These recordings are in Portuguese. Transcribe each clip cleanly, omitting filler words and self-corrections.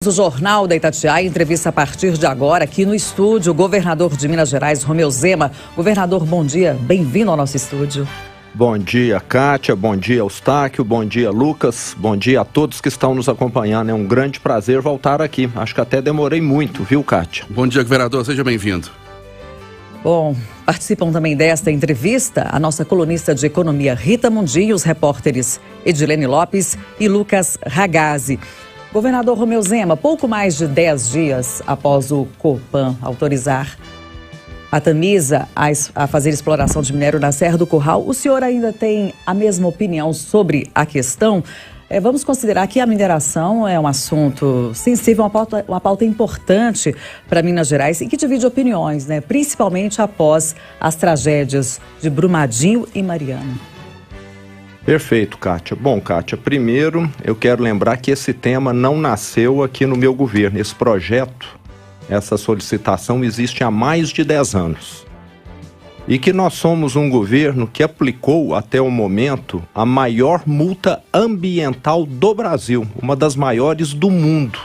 O Jornal da Itatiaia entrevista a partir de agora aqui no estúdio o governador de Minas Gerais, Romeu Zema. Governador, bom dia, bem-vindo ao nosso estúdio. Bom dia, Kátia, bom dia, Eustáquio, bom dia, Lucas, bom dia a todos que estão nos acompanhando. É um grande prazer voltar aqui. Acho que até demorei muito, viu, Kátia? Bom dia, governador, seja bem-vindo. Bom, participam também desta entrevista a nossa colunista de economia Rita Mundinho, os repórteres Edilene Lopes e Lucas Ragazzi. Governador Romeu Zema, pouco mais de 10 dias após o Copan autorizar a Tamisa a fazer exploração de minério na Serra do Curral, o senhor ainda tem a mesma opinião sobre a questão? Vamos considerar que a mineração é um assunto sensível, uma pauta importante para Minas Gerais e que divide opiniões, né? Principalmente após as tragédias de Brumadinho e Mariana. Perfeito, Kátia. Bom, Kátia, primeiro eu quero lembrar que esse tema não nasceu aqui no meu governo. Esse projeto, essa solicitação existe há mais de 10 anos. E que nós somos um governo que aplicou até o momento a maior multa ambiental do Brasil, uma das maiores do mundo,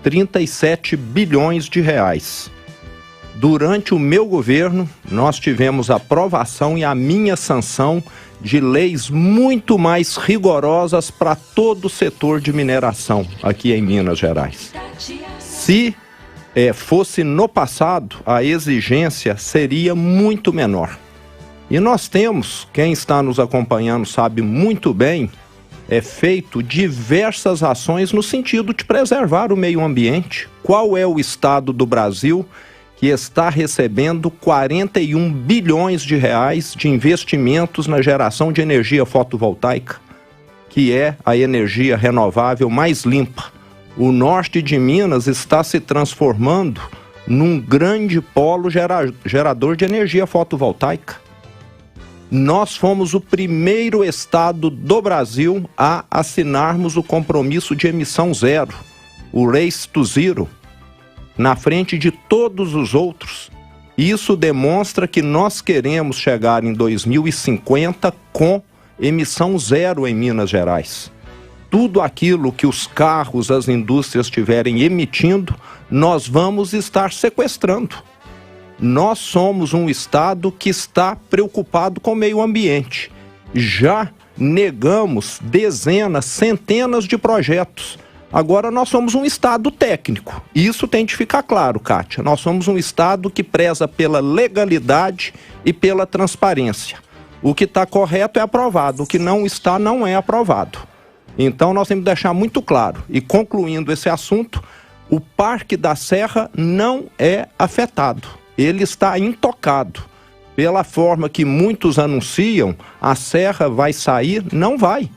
37 bilhões de reais. Durante o meu governo, nós tivemos a aprovação e a minha sanção de leis muito mais rigorosas para todo o setor de mineração aqui em Minas Gerais. Se fosse no passado, a exigência seria muito menor. E nós temos, quem está nos acompanhando sabe muito bem, feito diversas ações no sentido de preservar o meio ambiente. Qual é o estado do Brasil que está recebendo 41 bilhões de reais de investimentos na geração de energia fotovoltaica, que é a energia renovável mais limpa? O norte de Minas está se transformando num grande polo gerador de energia fotovoltaica. Nós fomos o primeiro estado do Brasil a assinarmos o compromisso de emissão zero, o Race to Zero, na frente de todos os outros. Isso demonstra que nós queremos chegar em 2050 com emissão zero em Minas Gerais. Tudo aquilo que os carros, as indústrias estiverem emitindo, nós vamos estar sequestrando. Nós somos um estado que está preocupado com o meio ambiente. Já negamos dezenas, centenas de projetos. Agora nós somos um estado técnico. Isso tem de ficar claro, Kátia. Nós somos um estado que preza pela legalidade e pela transparência. O que está correto é aprovado, o que não está não é aprovado. Então nós temos que deixar muito claro, e concluindo esse assunto, o Parque da Serra não é afetado, ele está intocado. Pela forma que muitos anunciam, a serra vai sair, não vai.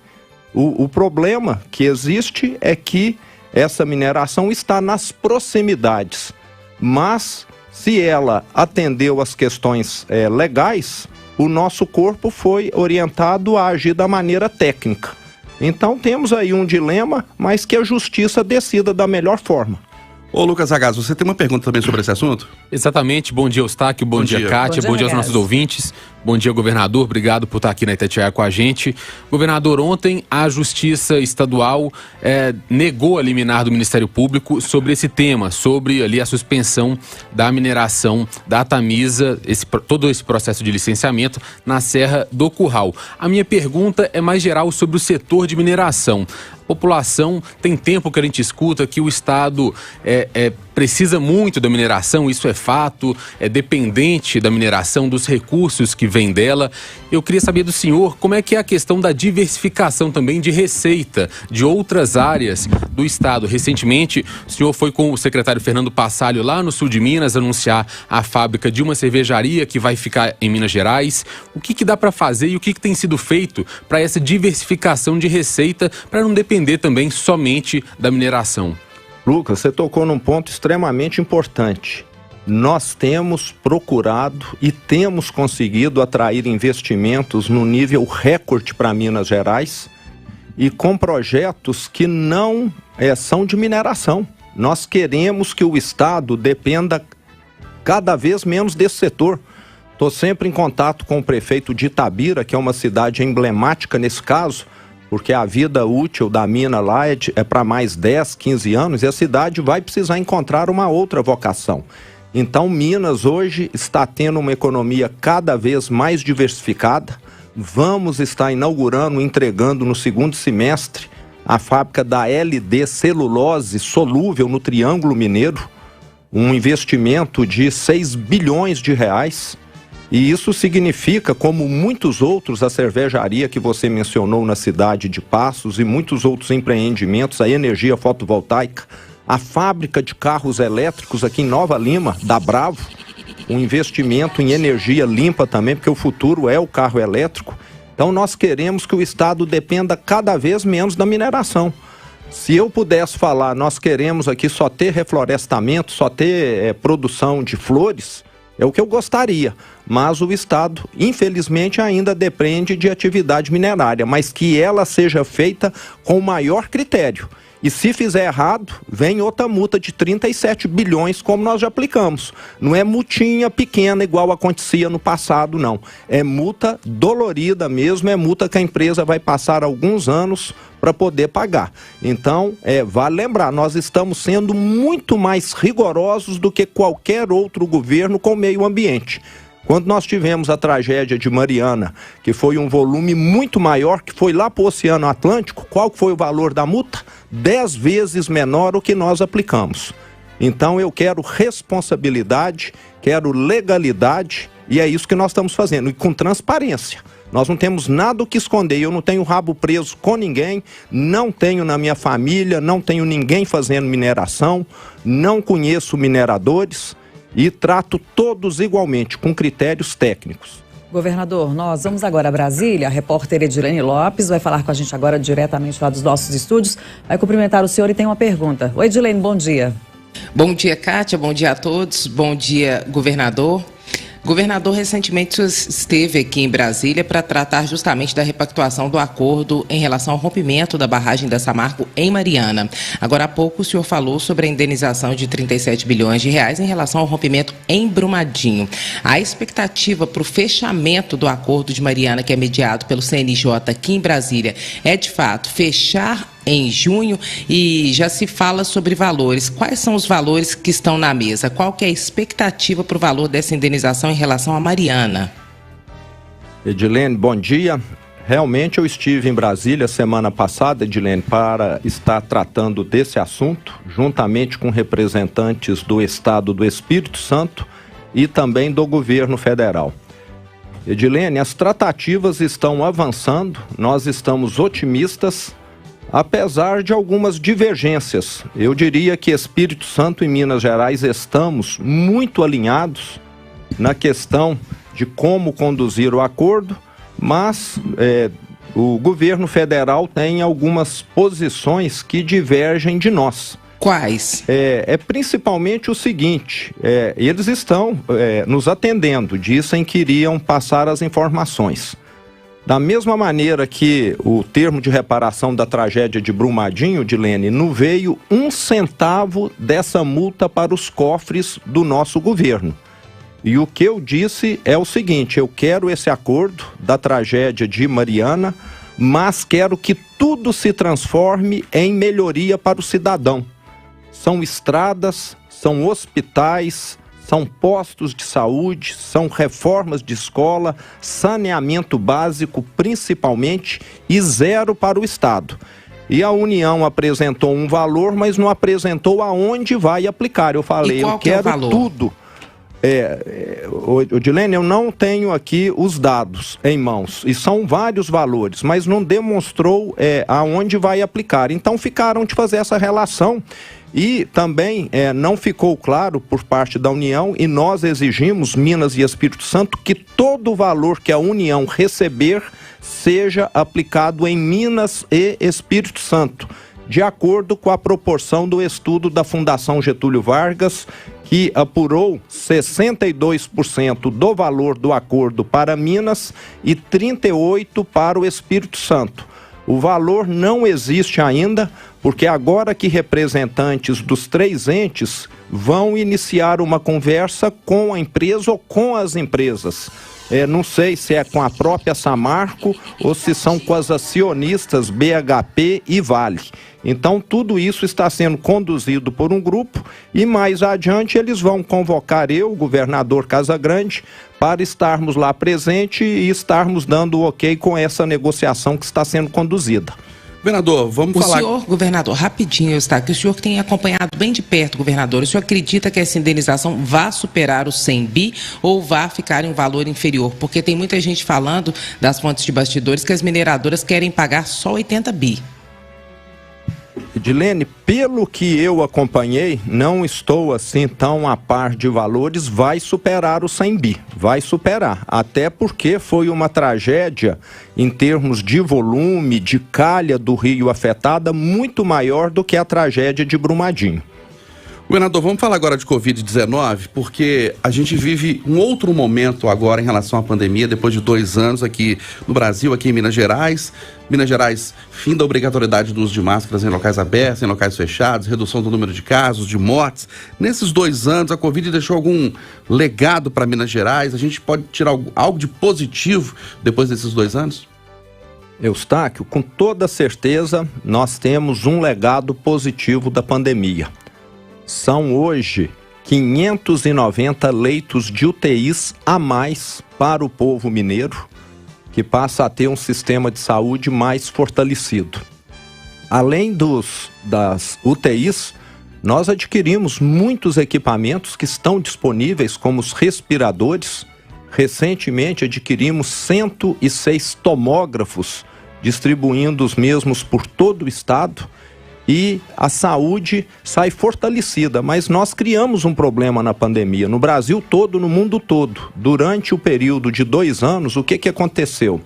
O problema que existe é que essa mineração está nas proximidades, mas se ela atendeu às questões legais, o nosso corpo foi orientado a agir da maneira técnica. Então temos aí um dilema, mas que a justiça decida da melhor forma. Ô Lucas Ragazzi, você tem uma pergunta também sobre esse assunto? Exatamente, bom dia Eustáquio, bom dia Kátia, bom dia aos nossos ouvintes, bom dia governador, obrigado por estar aqui na Itatiaia com a gente. Governador, ontem a Justiça Estadual negou a liminar do Ministério Público sobre esse tema, sobre ali a suspensão da mineração da Tamisa, todo esse processo de licenciamento na Serra do Curral. A minha pergunta é mais geral sobre o setor de mineração. A população tem tempo que a gente escuta que o Estado precisa muito da mineração, isso é fato, é dependente da mineração, dos recursos que vêm dela. Eu queria saber do senhor como é que é a questão da diversificação também de receita de outras áreas do Estado. Recentemente, o senhor foi com o secretário Fernando Passalio lá no sul de Minas anunciar a fábrica de uma cervejaria que vai ficar em Minas Gerais. O que dá para fazer e o que tem sido feito para essa diversificação de receita, para não depender também somente da mineração? Lucas, você tocou num ponto extremamente importante. Nós temos procurado e temos conseguido atrair investimentos no nível recorde para Minas Gerais e com projetos que não são de mineração. Nós queremos que o Estado dependa cada vez menos desse setor. Estou sempre em contato com o prefeito de Itabira, que é uma cidade emblemática nesse caso, porque a vida útil da mina lá é para mais 10, 15 anos e a cidade vai precisar encontrar uma outra vocação. Então, Minas hoje está tendo uma economia cada vez mais diversificada. Vamos estar inaugurando, entregando no segundo semestre a fábrica da LD Celulose Solúvel no Triângulo Mineiro, um investimento de 6 bilhões de reais. E isso significa, como muitos outros, a cervejaria que você mencionou na cidade de Passos e muitos outros empreendimentos, a energia fotovoltaica, a fábrica de carros elétricos aqui em Nova Lima, da Bravo, um investimento em energia limpa também, porque o futuro é o carro elétrico. Então nós queremos que o Estado dependa cada vez menos da mineração. Se eu pudesse falar, nós queremos aqui só ter reflorestamento, só ter produção de flores, é o que eu gostaria. Mas o Estado, infelizmente, ainda depende de atividade minerária, mas que ela seja feita com o maior critério. E se fizer errado, vem outra multa de 37 bilhões, como nós já aplicamos. Não é multinha pequena igual acontecia no passado, não. É multa dolorida mesmo, é multa que a empresa vai passar alguns anos para poder pagar. Então, vale lembrar, nós estamos sendo muito mais rigorosos do que qualquer outro governo com o meio ambiente. Quando nós tivemos a tragédia de Mariana, que foi um volume muito maior, que foi lá para o Oceano Atlântico, qual foi o valor da multa? 10 vezes menor o que nós aplicamos. Então eu quero responsabilidade, quero legalidade, e é isso que nós estamos fazendo, e com transparência. Nós não temos nada o que esconder, eu não tenho rabo preso com ninguém, não tenho na minha família, não tenho ninguém fazendo mineração, não conheço mineradores, e trato todos igualmente, com critérios técnicos. Governador, nós vamos agora a Brasília. A repórter Edilene Lopes vai falar com a gente agora diretamente lá dos nossos estúdios. Vai cumprimentar o senhor e tem uma pergunta. Oi, Edilene, bom dia. Bom dia, Kátia. Bom dia a todos. Bom dia, governador. Governador, recentemente esteve aqui em Brasília para tratar justamente da repactuação do acordo em relação ao rompimento da barragem da Samarco em Mariana. Agora há pouco o senhor falou sobre a indenização de 37 bilhões de reais em relação ao rompimento em Brumadinho. A expectativa para o fechamento do acordo de Mariana, que é mediado pelo CNJ aqui em Brasília, é de fato fechar em junho, e já se fala sobre valores. Quais são os valores que estão na mesa? Qual que é a expectativa para o valor dessa indenização em relação a Mariana? Edilene, bom dia. Realmente eu estive em Brasília semana passada, Edilene, para estar tratando desse assunto, juntamente com representantes do Estado do Espírito Santo e também do governo federal. Edilene, as tratativas estão avançando, nós estamos otimistas, apesar de algumas divergências. Eu diria que Espírito Santo e Minas Gerais estamos muito alinhados na questão de como conduzir o acordo, mas o governo federal tem algumas posições que divergem de nós. Quais? Principalmente o seguinte, eles estão nos atendendo, dizem que iriam passar as informações. Da mesma maneira que o termo de reparação da tragédia de Brumadinho, Edilene, não veio 1 centavo dessa multa para os cofres do nosso governo. E o que eu disse é o seguinte, eu quero esse acordo da tragédia de Mariana, mas quero que tudo se transforme em melhoria para o cidadão. São estradas, são hospitais, são postos de saúde, são reformas de escola, saneamento básico principalmente e zero para o Estado. E a União apresentou um valor, mas não apresentou aonde vai aplicar. Eu falei, eu quero tudo. Edilene, eu não tenho aqui os dados em mãos, e são vários valores, mas não demonstrou aonde vai aplicar. Então ficaram de fazer essa relação. E também não ficou claro por parte da União, e nós exigimos, Minas e Espírito Santo, que todo o valor que a União receber seja aplicado em Minas e Espírito Santo, de acordo com a proporção do estudo da Fundação Getúlio Vargas, que apurou 62% do valor do acordo para Minas e 38% para o Espírito Santo. O valor não existe ainda, porque agora que representantes dos 3 entes vão iniciar uma conversa com a empresa ou com as empresas. não sei se é com a própria Samarco ou se são com as acionistas BHP e Vale. Então, tudo isso está sendo conduzido por um grupo e mais adiante eles vão convocar eu, o governador Casagrande, para estarmos lá presente e estarmos dando o ok com essa negociação que está sendo conduzida. Governador, vamos falar... O senhor, governador, rapidinho, Eustáquio, o senhor que tem acompanhado bem de perto, governador, o senhor acredita que essa indenização vá superar os 100 bi ou vá ficar em um valor inferior? Porque tem muita gente falando das fontes de bastidores que as mineradoras querem pagar só 80 bi. Edilene, pelo que eu acompanhei, não estou assim tão a par de valores, vai superar o 100 bi, vai superar, até porque foi uma tragédia em termos de volume, de calha do rio afetada, muito maior do que a tragédia de Brumadinho. Governador, vamos falar agora de Covid-19, porque a gente vive um outro momento agora em relação à pandemia, depois de 2 anos aqui no Brasil, aqui em Minas Gerais. Minas Gerais, fim da obrigatoriedade do uso de máscaras em locais abertos, em locais fechados, redução do número de casos, de mortes. Nesses 2 anos, a Covid deixou algum legado para Minas Gerais? A gente pode tirar algo de positivo depois desses 2 anos? Eustáquio, com toda certeza, nós temos um legado positivo da pandemia. São hoje 590 leitos de UTIs a mais para o povo mineiro, que passa a ter um sistema de saúde mais fortalecido. Além das UTIs, nós adquirimos muitos equipamentos que estão disponíveis, como os respiradores. Recentemente adquirimos 106 tomógrafos, distribuindo os mesmos por todo o estado. E a saúde sai fortalecida, mas nós criamos um problema na pandemia, no Brasil todo, no mundo todo. Durante o período de 2 anos, o que aconteceu?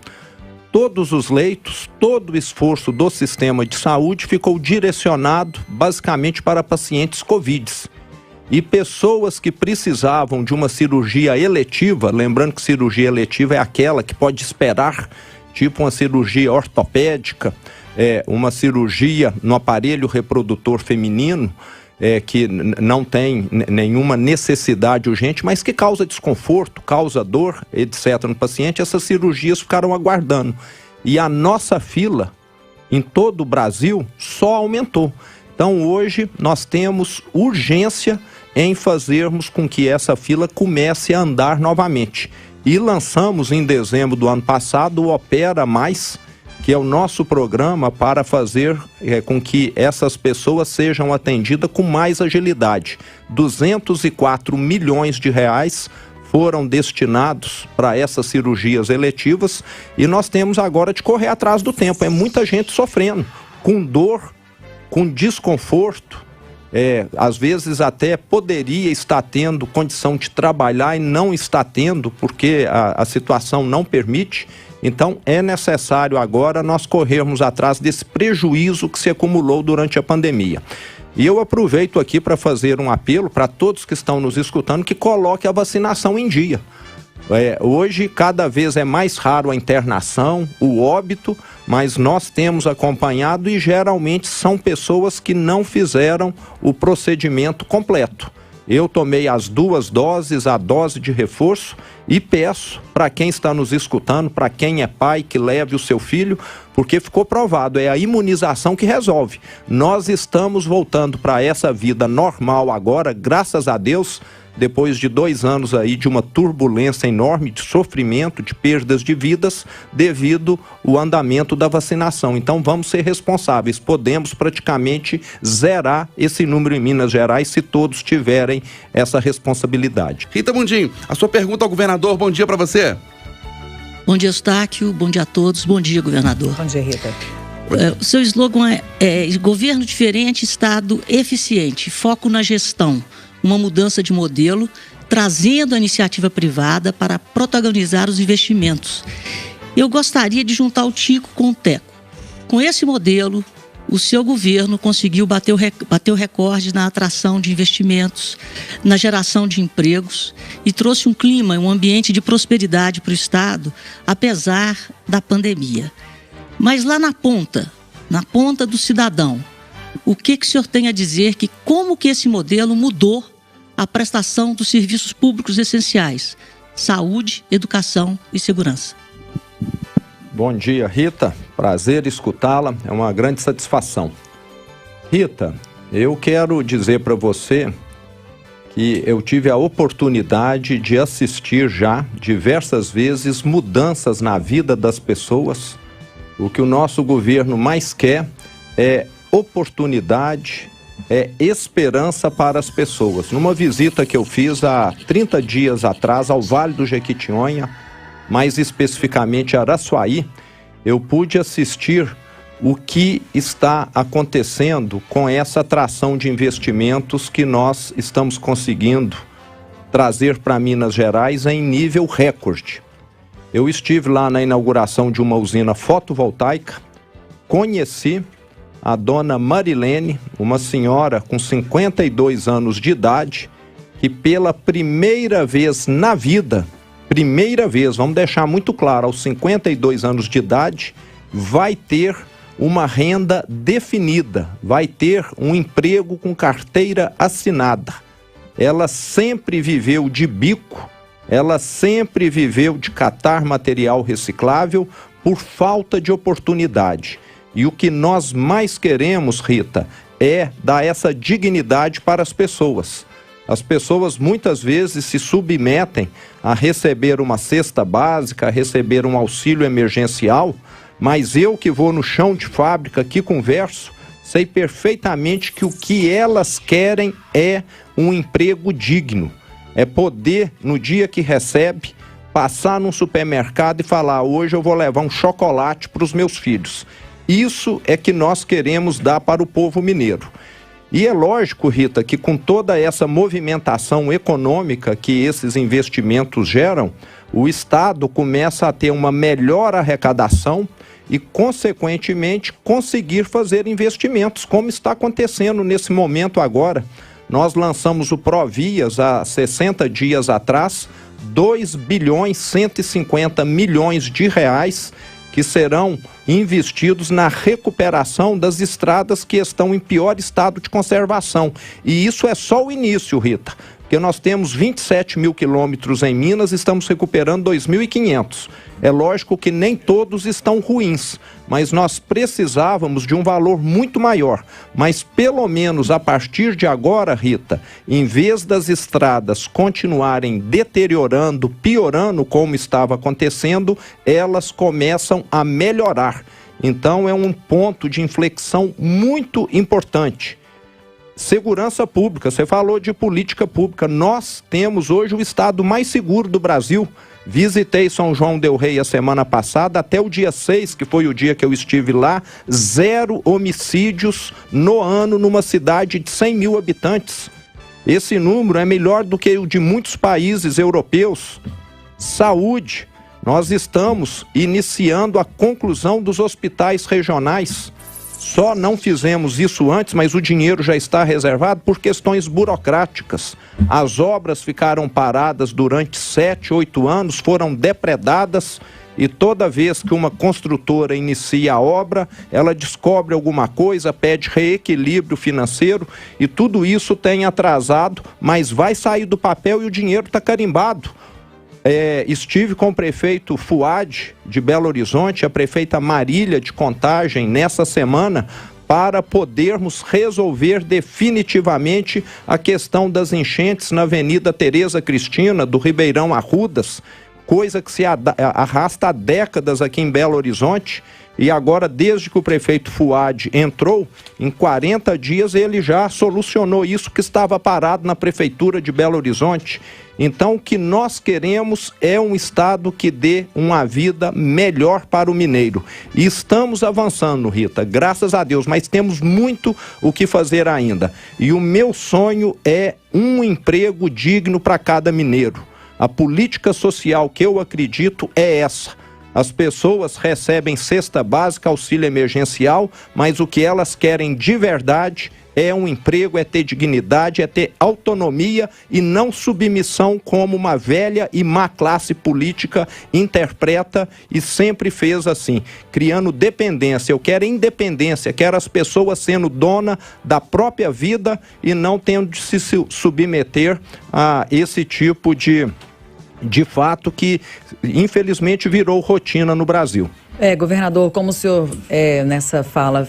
Todos os leitos, todo o esforço do sistema de saúde ficou direcionado basicamente para pacientes Covid. E pessoas que precisavam de uma cirurgia eletiva, lembrando que cirurgia eletiva é aquela que pode esperar, tipo uma cirurgia ortopédica, uma cirurgia no aparelho reprodutor feminino, que não tem nenhuma necessidade urgente, mas que causa desconforto, causa dor, etc. no paciente, essas cirurgias ficaram aguardando. E a nossa fila, em todo o Brasil, só aumentou. Então hoje nós temos urgência em fazermos com que essa fila comece a andar novamente. E lançamos em dezembro do ano passado o Opera Mais, que é o nosso programa para fazer com que essas pessoas sejam atendidas com mais agilidade. 204 milhões de reais foram destinados para essas cirurgias eletivas e nós temos agora de correr atrás do tempo. É muita gente sofrendo, com dor, com desconforto, às vezes até poderia estar tendo condição de trabalhar e não está tendo porque a situação não permite. Então é necessário agora nós corrermos atrás desse prejuízo que se acumulou durante a pandemia. E eu aproveito aqui para fazer um apelo para todos que estão nos escutando que coloquem a vacinação em dia. Hoje cada vez é mais raro a internação, o óbito, mas nós temos acompanhado e geralmente são pessoas que não fizeram o procedimento completo. Eu tomei as 2 doses, a dose de reforço e peço para quem está nos escutando, para quem é pai, que leve o seu filho, porque ficou provado, é a imunização que resolve. Nós estamos voltando para essa vida normal agora, graças a Deus, depois de 2 anos aí de uma turbulência enorme, de sofrimento, de perdas de vidas, devido ao andamento da vacinação. Então vamos ser responsáveis, podemos praticamente zerar esse número em Minas Gerais se todos tiverem essa responsabilidade. Rita Mundim, a sua pergunta ao governador, bom dia para você. Bom dia, Eustáquio, bom dia a todos, bom dia, governador. Bom dia, Rita. O seu slogan é governo diferente, Estado eficiente, foco na gestão. Uma mudança de modelo, trazendo a iniciativa privada para protagonizar os investimentos. Eu gostaria de juntar o Tico com o Teco. Com esse modelo, o seu governo conseguiu bater o recorde na atração de investimentos, na geração de empregos e trouxe um clima, um ambiente de prosperidade para o Estado, apesar da pandemia. Mas lá na ponta do cidadão, o que o senhor tem a dizer que como que esse modelo mudou a prestação dos serviços públicos essenciais, saúde, educação e segurança. Bom dia, Rita. Prazer escutá-la. É uma grande satisfação. Rita, eu quero dizer para você que eu tive a oportunidade de assistir já diversas vezes mudanças na vida das pessoas. O que o nosso governo mais quer é oportunidade, é esperança para as pessoas. Numa visita que eu fiz há 30 dias atrás ao Vale do Jequitinhonha, mais especificamente Araçuaí, eu pude assistir o que está acontecendo com essa atração de investimentos que nós estamos conseguindo trazer para Minas Gerais em nível recorde. Eu estive lá na inauguração de uma usina fotovoltaica, conheci a dona Marilene, uma senhora com 52 anos de idade, que pela primeira vez na vida, vamos deixar muito claro, aos 52 anos de idade, vai ter uma renda definida, vai ter um emprego com carteira assinada. Ela sempre viveu de bico, ela sempre viveu de catar material reciclável por falta de oportunidade. E o que nós mais queremos, Rita, é dar essa dignidade para as pessoas. As pessoas muitas vezes se submetem a receber uma cesta básica, a receber um auxílio emergencial, mas eu que vou no chão de fábrica, que converso, sei perfeitamente que o que elas querem é um emprego digno. É poder, no dia que recebe, passar num supermercado e falar: hoje eu vou levar um chocolate para os meus filhos. Isso é que nós queremos dar para o povo mineiro. E é lógico, Rita, que com toda essa movimentação econômica que esses investimentos geram, o Estado começa a ter uma melhor arrecadação e, consequentemente, conseguir fazer investimentos, como está acontecendo nesse momento agora. Nós lançamos o Provias há 60 dias atrás, 2,150 bilhões de reais que serão investidos na recuperação das estradas que estão em pior estado de conservação. E isso é só o início, Rita, porque nós temos 27 mil quilômetros em Minas, estamos recuperando 2.500. É lógico que nem todos estão ruins, mas nós precisávamos de um valor muito maior. Mas pelo menos a partir de agora, Rita, em vez das estradas continuarem deteriorando, piorando como estava acontecendo, elas começam a melhorar. Então é um ponto de inflexão muito importante. Segurança pública, você falou de política pública. Nós temos hoje o estado mais seguro do Brasil. Visitei São João del Rei a semana passada, até o dia 6, que foi o dia que eu estive lá, 0 homicídios no ano numa cidade de 100 mil habitantes. Esse número é melhor do que o de muitos países europeus. Saúde, nós estamos iniciando a conclusão dos hospitais regionais. Só não fizemos isso antes, mas o dinheiro já está reservado por questões burocráticas. As obras ficaram paradas durante 7, 8 anos, foram depredadas e toda vez que uma construtora inicia a obra, ela descobre alguma coisa, pede reequilíbrio financeiro e tudo isso tem atrasado, mas vai sair do papel e o dinheiro está carimbado. Estive com o prefeito Fuad de Belo Horizonte, a prefeita Marília de Contagem nessa semana, para podermos resolver definitivamente a questão das enchentes na Avenida Tereza Cristina, do Ribeirão Arrudas, coisa que se arrasta há décadas aqui em Belo Horizonte. E agora, desde que o prefeito Fuad entrou, em 40 dias ele já solucionou isso que estava parado na prefeitura de Belo Horizonte. Então, o que nós queremos é um estado que dê uma vida melhor para o mineiro. E estamos avançando, Rita, graças a Deus, mas temos muito o que fazer ainda. E o meu sonho é um emprego digno para cada mineiro. A política social que eu acredito é essa. As pessoas recebem cesta básica, auxílio emergencial, mas o que elas querem de verdade é um emprego, é ter dignidade, é ter autonomia e não submissão como uma velha e má classe política interpreta e sempre fez assim, criando dependência. Eu quero independência, quero as pessoas sendo dona da própria vida e não tendo de se submeter a esse tipo de de fato que infelizmente virou rotina no Brasil. Governador, como o senhor nessa fala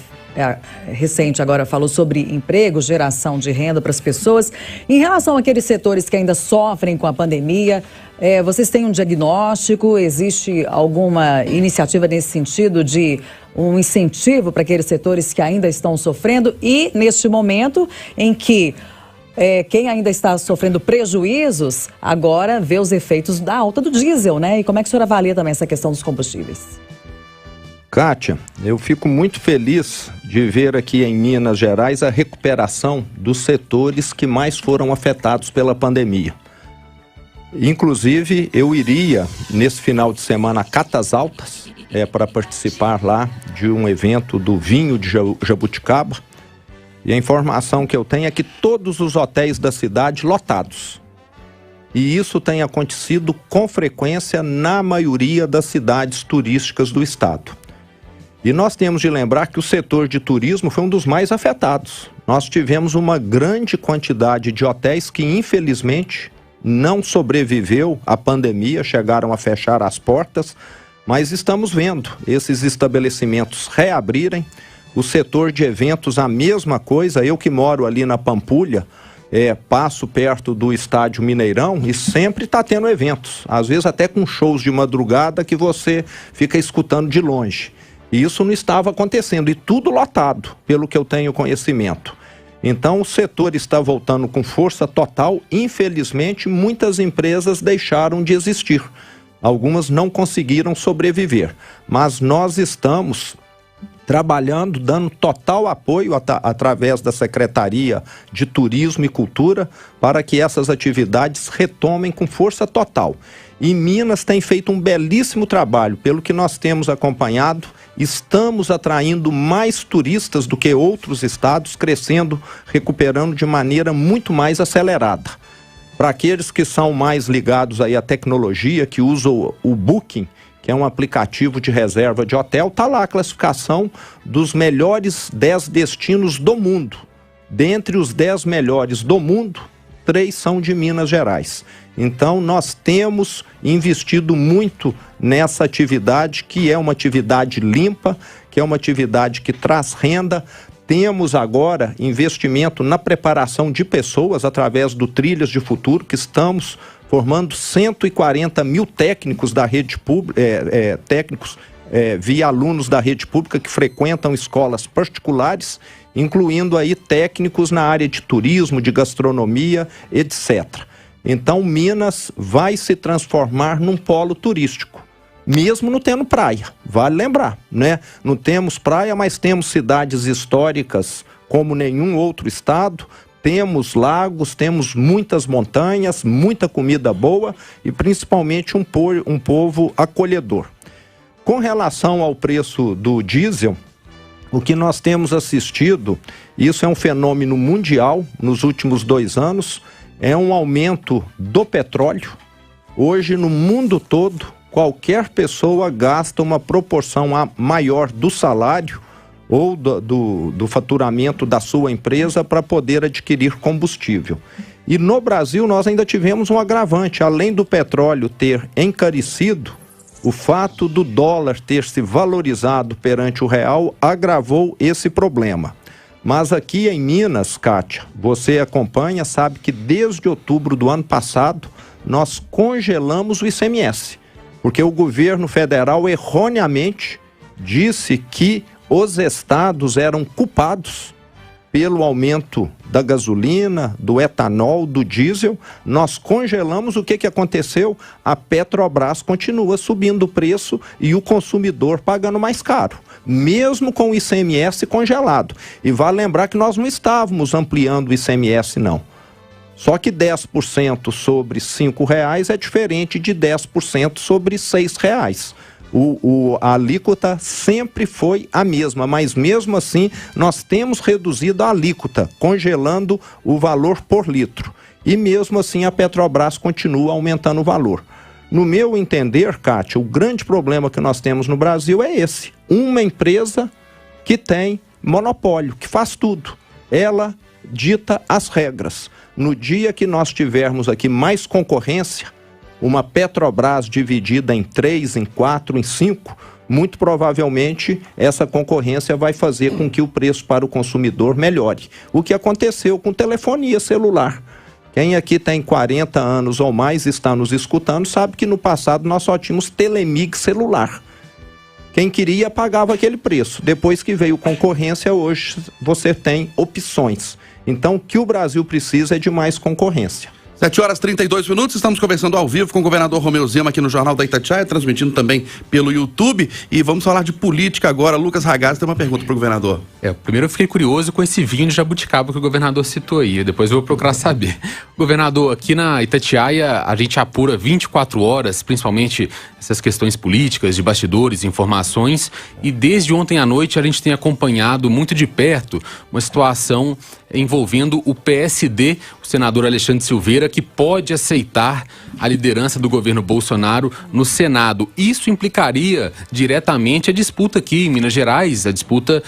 recente agora falou sobre emprego, geração de renda para as pessoas, em relação àqueles setores que ainda sofrem com a pandemia, vocês têm um diagnóstico? Existe alguma iniciativa nesse sentido de um incentivo para aqueles setores que ainda estão sofrendo e neste momento em que quem ainda está sofrendo prejuízos, agora vê os efeitos da alta do diesel, né? E como é que o senhor avalia também essa questão dos combustíveis? Kátia, eu fico muito feliz de ver aqui em Minas Gerais a recuperação dos setores que mais foram afetados pela pandemia. Inclusive, eu iria, nesse final de semana, a Catas Altas, para participar lá de um evento do vinho de Jabuticaba. E a informação que eu tenho é que todos os hotéis da cidade lotados. E isso tem acontecido com frequência na maioria das cidades turísticas do estado. E nós temos de lembrar que o setor de turismo foi um dos mais afetados. Nós tivemos uma grande quantidade de hotéis que, infelizmente, não sobreviveu à pandemia, chegaram a fechar as portas, mas estamos vendo esses estabelecimentos reabrirem. O setor de eventos, a mesma coisa. Eu que moro ali na Pampulha, passo perto do estádio Mineirão e sempre está tendo eventos. Às vezes até com shows de madrugada que você fica escutando de longe. E isso não estava acontecendo, e tudo lotado, pelo que eu tenho conhecimento. Então o setor está voltando com força total. Infelizmente, muitas empresas deixaram de existir. Algumas não conseguiram sobreviver. Mas nós estamos trabalhando, dando total apoio através da Secretaria de Turismo e Cultura para que essas atividades retomem com força total. E Minas tem feito um belíssimo trabalho, pelo que nós temos acompanhado. Estamos atraindo mais turistas do que outros estados, crescendo, recuperando de maneira muito mais acelerada. Para aqueles que são mais ligados aí à tecnologia, que usam o Booking, que é um aplicativo de reserva de hotel, está lá a classificação dos melhores 10 destinos do mundo. Dentre os 10 melhores do mundo, 3 são de Minas Gerais. Então, nós temos investido muito nessa atividade, que é uma atividade limpa, que é uma atividade que traz renda. Temos agora investimento na preparação de pessoas através do Trilhas de Futuro, que estamos formando 140 mil técnicos da rede pública, via alunos da rede pública que frequentam escolas particulares, incluindo aí técnicos na área de turismo, de gastronomia, etc. Então, Minas vai se transformar num polo turístico, mesmo não tendo praia, vale lembrar, né? Não temos praia, mas temos cidades históricas como nenhum outro estado, temos lagos, temos muitas montanhas, muita comida boa e principalmente um povo acolhedor. Com relação ao preço do diesel, o que nós temos assistido, isso é um fenômeno mundial nos últimos 2 anos, é um aumento do petróleo. Hoje, no mundo todo, qualquer pessoa gasta uma proporção maior do salário ou do faturamento da sua empresa para poder adquirir combustível. E no Brasil nós ainda tivemos um agravante, além do petróleo ter encarecido, o fato do dólar ter se valorizado perante o real agravou esse problema. Mas aqui em Minas, Kátia, você acompanha, sabe que desde outubro do ano passado nós congelamos o ICMS, porque o governo federal erroneamente disse que os estados eram culpados pelo aumento da gasolina, do etanol, do diesel. Nós congelamos. O que aconteceu? A Petrobras continua subindo o preço e o consumidor pagando mais caro, mesmo com o ICMS congelado. E vale lembrar que nós não estávamos ampliando o ICMS, não. Só que 10% sobre R$ 5,00 é diferente de 10% sobre R$ 6,00. A alíquota sempre foi a mesma, mas mesmo assim nós temos reduzido a alíquota, congelando o valor por litro. E mesmo assim a Petrobras continua aumentando o valor. No meu entender, Kátia, o grande problema que nós temos no Brasil é esse. Uma empresa que tem monopólio, que faz tudo. Ela dita as regras. No dia que nós tivermos aqui mais concorrência, uma Petrobras dividida em 3, em 4, em 5, muito provavelmente essa concorrência vai fazer com que o preço para o consumidor melhore. O que aconteceu com telefonia celular. Quem aqui tem 40 anos ou mais está nos escutando sabe que no passado nós só tínhamos Telemig celular. Quem queria pagava aquele preço. Depois que veio concorrência, hoje você tem opções. Então o que o Brasil precisa é de mais concorrência. 7h32, estamos conversando ao vivo com o governador Romeu Zema aqui no Jornal da Itatiaia, transmitindo também pelo YouTube, e vamos falar de política agora. Lucas Ragazzi tem uma pergunta para o governador. Primeiro eu fiquei curioso com esse vinho de jabuticaba que o governador citou aí, depois eu vou procurar saber. Governador, aqui na Itatiaia a gente apura 24 horas, principalmente essas questões políticas, de bastidores, informações, e desde ontem à noite a gente tem acompanhado muito de perto uma situação envolvendo o PSD, o senador Alexandre Silveira, que pode aceitar a liderança do governo Bolsonaro no Senado. Isso implicaria diretamente a disputa aqui em Minas Gerais, a disputa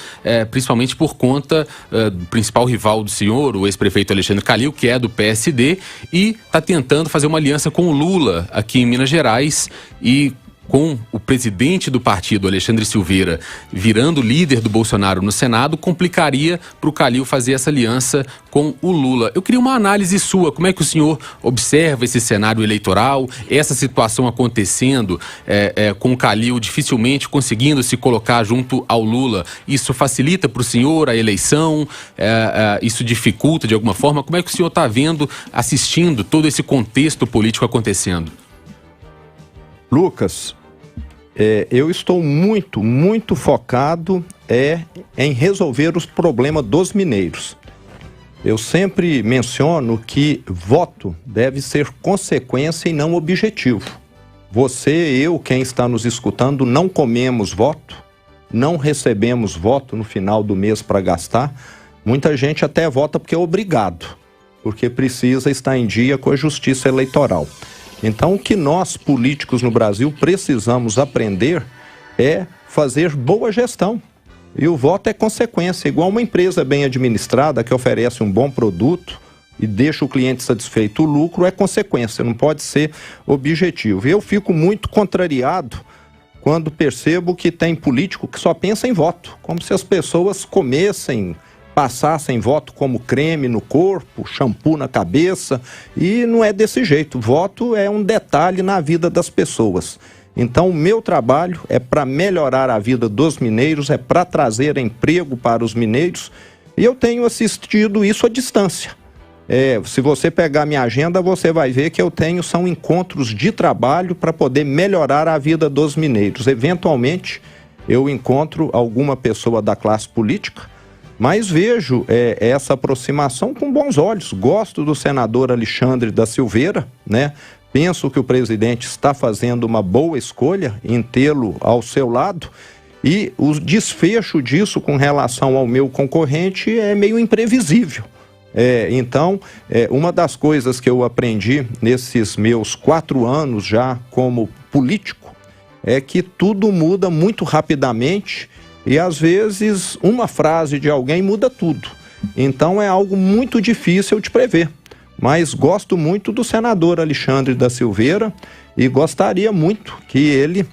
principalmente por conta do principal rival do senhor, o ex-prefeito Alexandre Calil, que é do PSD, e está tentando fazer uma aliança com o Lula aqui em Minas Gerais, e com o presidente do partido, Alexandre Silveira, virando líder do Bolsonaro no Senado, complicaria para o Calil fazer essa aliança com o Lula. Eu queria uma análise sua, como é que o senhor observa esse cenário eleitoral, essa situação acontecendo com o Calil dificilmente conseguindo se colocar junto ao Lula? Isso facilita para o senhor a eleição? Isso dificulta de alguma forma? Como é que o senhor está vendo, assistindo todo esse contexto político acontecendo? Lucas, eu estou muito focado em resolver os problemas dos mineiros. Eu sempre menciono que voto deve ser consequência e não objetivo. Você, eu, quem está nos escutando, não comemos voto, não recebemos voto no final do mês para gastar. Muita gente até vota porque é obrigado, porque precisa estar em dia com a justiça eleitoral. Então, o que nós, políticos no Brasil, precisamos aprender é fazer boa gestão. E o voto é consequência, igual uma empresa bem administrada que oferece um bom produto e deixa o cliente satisfeito. O lucro é consequência, não pode ser objetivo. E eu fico muito contrariado quando percebo que tem político que só pensa em voto, como se as pessoas passassem voto como creme no corpo, shampoo na cabeça, e não é desse jeito. Voto é um detalhe na vida das pessoas. Então, o meu trabalho é para melhorar a vida dos mineiros, é para trazer emprego para os mineiros, e eu tenho assistido isso à distância. Se você pegar minha agenda, você vai ver que são encontros de trabalho para poder melhorar a vida dos mineiros. Eventualmente, eu encontro alguma pessoa da classe política, mas vejo essa aproximação com bons olhos. Gosto do senador Alexandre da Silveira, né? Penso que o presidente está fazendo uma boa escolha em tê-lo ao seu lado, e o desfecho disso com relação ao meu concorrente é meio imprevisível. Então, uma das coisas que eu aprendi nesses meus 4 anos já como político é que tudo muda muito rapidamente. E às vezes uma frase de alguém muda tudo. Então é algo muito difícil de prever. Mas gosto muito do senador Alexandre da Silveira e gostaria muito que ele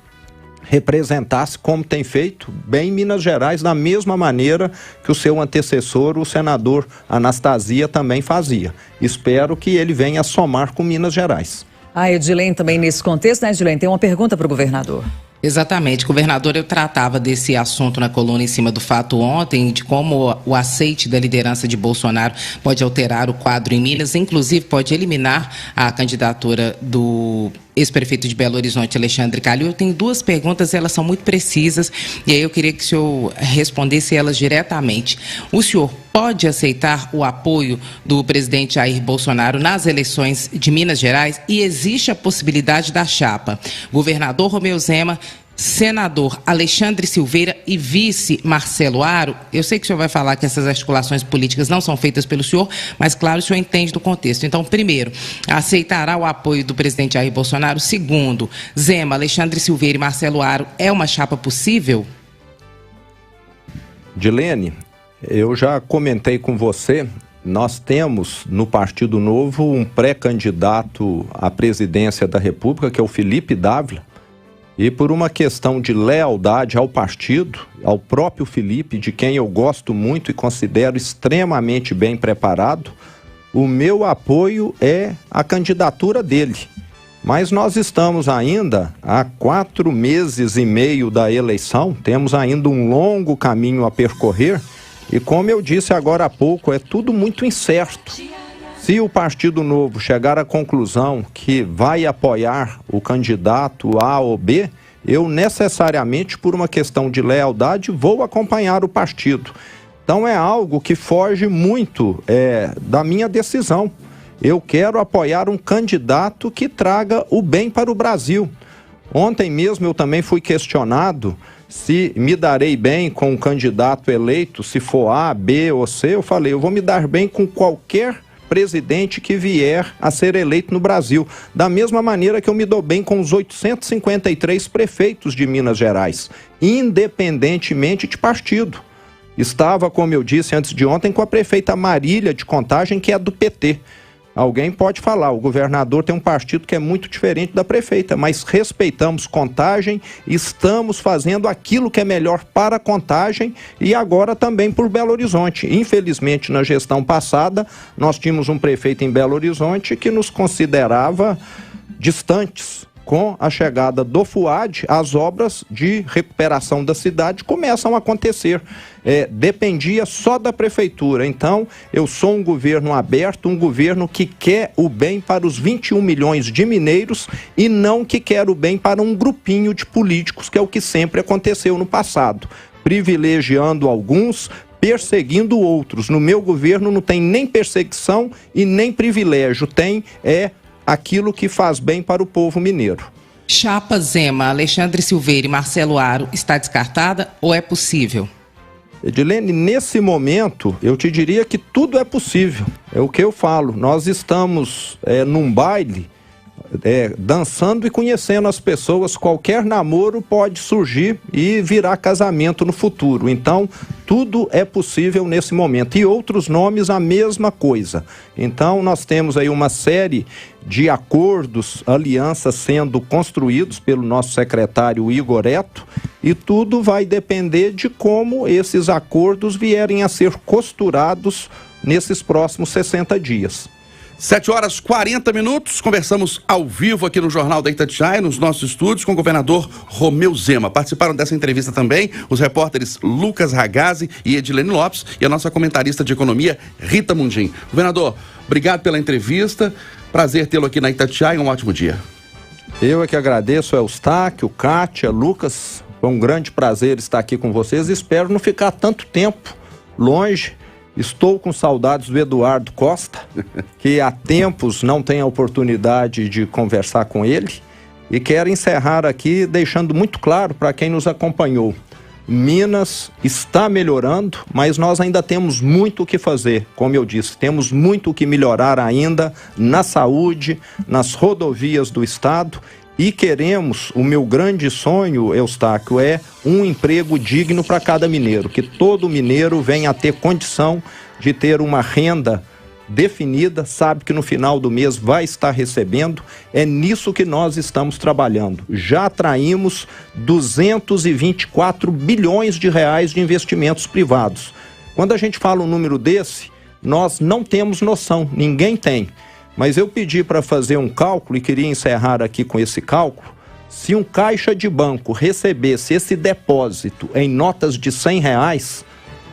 representasse, como tem feito, bem Minas Gerais, da mesma maneira que o seu antecessor, o senador Anastasia, também fazia. Espero que ele venha somar com Minas Gerais. A Edilene também nesse contexto, né, Edilene? Tem uma pergunta para o governador. Exatamente, governador, eu tratava desse assunto na coluna em cima do fato ontem, de como o aceite da liderança de Bolsonaro pode alterar o quadro em Minas, inclusive pode eliminar a candidatura do ex-prefeito de Belo Horizonte, Alexandre Calil. Eu tenho 2 perguntas, elas são muito precisas, e aí eu queria que o senhor respondesse elas diretamente. O senhor pode aceitar o apoio do presidente Jair Bolsonaro nas eleições de Minas Gerais? E existe a possibilidade da chapa governador Romeu Zema, senador Alexandre Silveira e vice Marcelo Aro? Eu sei que o senhor vai falar que essas articulações políticas não são feitas pelo senhor, mas claro, o senhor entende do contexto. Então, primeiro, aceitará o apoio do presidente Jair Bolsonaro? Segundo, Zema, Alexandre Silveira e Marcelo Aro é uma chapa possível? Dilene, eu já comentei com você nós temos no Partido Novo um pré-candidato à presidência da República, que é o Felipe Dávila, e por uma questão de lealdade ao partido, ao próprio Felipe, de quem eu gosto muito e considero extremamente bem preparado, o meu apoio é a candidatura dele. Mas nós estamos ainda há 4 meses e meio da eleição, temos ainda um longo caminho a percorrer e, como eu disse agora há pouco, é tudo muito incerto. Se o Partido Novo chegar à conclusão que vai apoiar o candidato A ou B, eu necessariamente, por uma questão de lealdade, vou acompanhar o partido. Então é algo que foge muito da minha decisão. Eu quero apoiar um candidato que traga o bem para o Brasil. Ontem mesmo eu também fui questionado se me darei bem com um candidato eleito, se for A, B ou C. Eu falei, eu vou me dar bem com qualquer presidente que vier a ser eleito no Brasil. Da mesma maneira que eu me dou bem com os 853 prefeitos de Minas Gerais, independentemente de partido. Estava, como eu disse antes de ontem, com a prefeita Marília de Contagem, que é do PT. Alguém pode falar, o governador tem um partido que é muito diferente da prefeita, mas respeitamos Contagem, estamos fazendo aquilo que é melhor para Contagem e agora também por Belo Horizonte. Infelizmente, na gestão passada, nós tínhamos um prefeito em Belo Horizonte que nos considerava distantes. Com a chegada do FUAD, as obras de recuperação da cidade começam a acontecer. Dependia só da prefeitura. Então, eu sou um governo aberto, um governo que quer o bem para os 21 milhões de mineiros e não que quer o bem para um grupinho de políticos, que é o que sempre aconteceu no passado, privilegiando alguns, perseguindo outros. No meu governo não tem nem perseguição e nem privilégio, tem aquilo que faz bem para o povo mineiro. Chapa Zema, Alexandre Silveira e Marcelo Aro está descartada ou é possível? Edilene, nesse momento, eu te diria que tudo é possível. É o que eu falo. Nós estamos num baile, dançando e conhecendo as pessoas. Qualquer namoro pode surgir e virar casamento no futuro. Então, tudo é possível nesse momento. E outros nomes, a mesma coisa. Então, nós temos aí uma série de acordos, alianças sendo construídos pelo nosso secretário Igor Eto, e tudo vai depender de como esses acordos vierem a ser costurados nesses próximos 60 dias. 7h40, conversamos ao vivo aqui no Jornal da Itatiaia, nos nossos estúdios, com o governador Romeu Zema. Participaram dessa entrevista também os repórteres Lucas Ragazzi e Edilene Lopes e a nossa comentarista de economia, Rita Mundim. Governador, obrigado pela entrevista, prazer tê-lo aqui na Itatiaia, um ótimo dia. Eu é que agradeço, Eustáquio, Kátia, Lucas, foi um grande prazer estar aqui com vocês, espero não ficar tanto tempo longe. Estou com saudades do Eduardo Costa, que há tempos não tem a oportunidade de conversar com ele. E quero encerrar aqui deixando muito claro para quem nos acompanhou. Minas está melhorando, mas nós ainda temos muito o que fazer. Como eu disse, temos muito o que melhorar ainda na saúde, nas rodovias do estado. E queremos, o meu grande sonho, Eustáquio, é um emprego digno para cada mineiro, que todo mineiro venha a ter condição de ter uma renda definida, sabe que no final do mês vai estar recebendo. É nisso que nós estamos trabalhando. Já atraímos 224 bilhões de reais de investimentos privados. Quando a gente fala um número desse, nós não temos noção, ninguém tem. Mas eu pedi para fazer um cálculo e queria encerrar aqui com esse cálculo. Se um caixa de banco recebesse esse depósito em notas de R$100,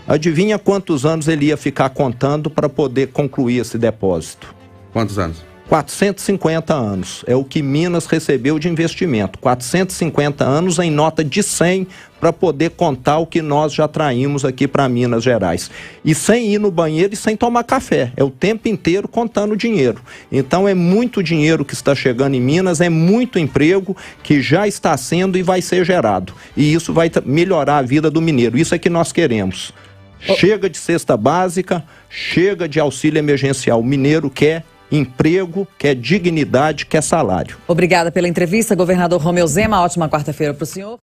adivinha quantos anos ele ia ficar contando para poder concluir esse depósito? Quantos anos? 450 anos. É o que Minas recebeu de investimento. 450 anos em nota de 100 para poder contar o que nós já traímos aqui para Minas Gerais. E sem ir no banheiro e sem tomar café. É o tempo inteiro contando dinheiro. Então é muito dinheiro que está chegando em Minas, é muito emprego que já está sendo e vai ser gerado. E isso vai melhorar a vida do mineiro. Isso é que nós queremos. Chega de cesta básica, chega de auxílio emergencial. O mineiro quer emprego, quer dignidade, quer salário. Obrigada pela entrevista, governador Romeu Zema. Ótima quarta-feira para o senhor.